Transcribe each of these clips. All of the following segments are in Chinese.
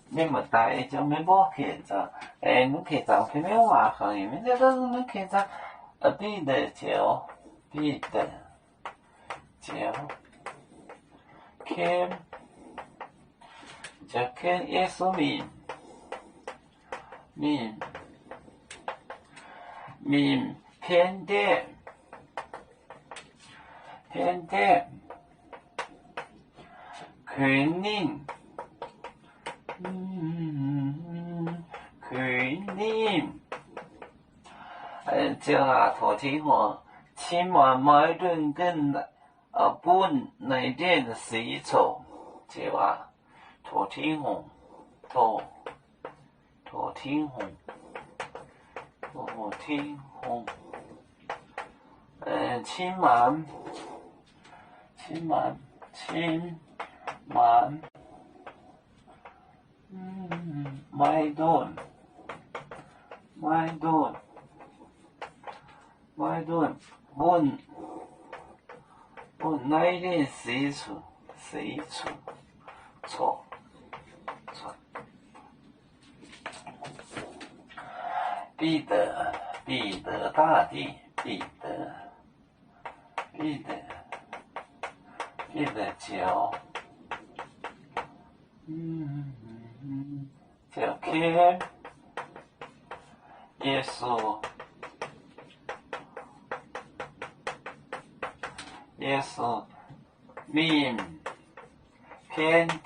你们大就没包开张，你开张偏偏挖行业，这都是你开张，彼得就看就看耶稣命偏的权令就头天我千万矛盾跟本内点洗错，就头天红千万矛盾本内点洗错错。彼得大帝，彼得就看耶稣命偏的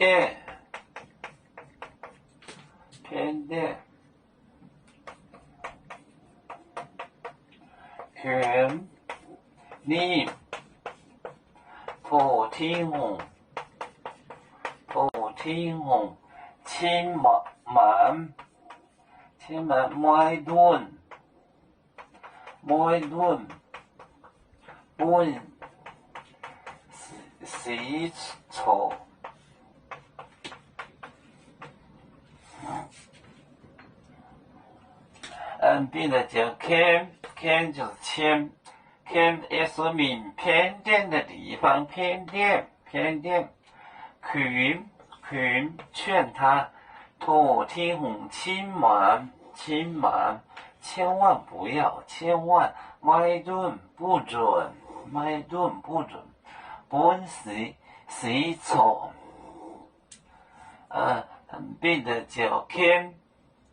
权令头天红千万矛盾本洗错。彼得就看就是看耶稣命偏点的地方，偏点，劝他头天红千万不要，矛盾不准，本洗错。彼得就看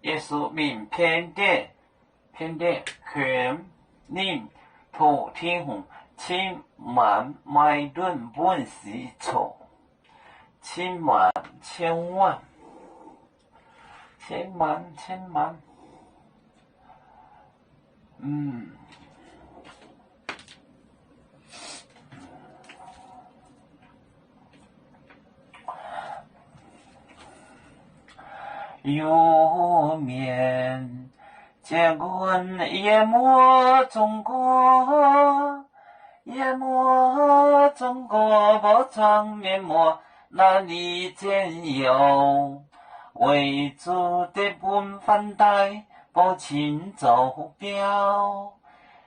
耶稣命偏点权令头天红千万矛盾本洗错，千万有面结棍淹没中国，包装面膜哪里见有？为主的本反带不清走标，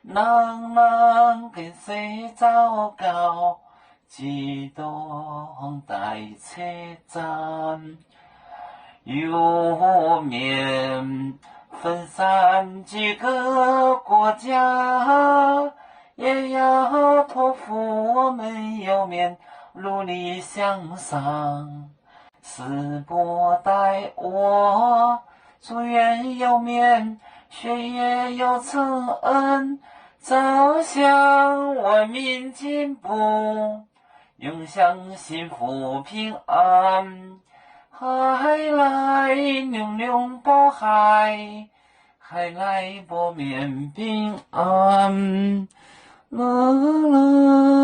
人跟谁糟糕？激动在车站。有面分散几个国家，也要托付我们有面努力向上。世伯待我，祝愿有面学业有成恩，走向文明进步，永享幸福平安。海来牛包海来保面平安。啦啦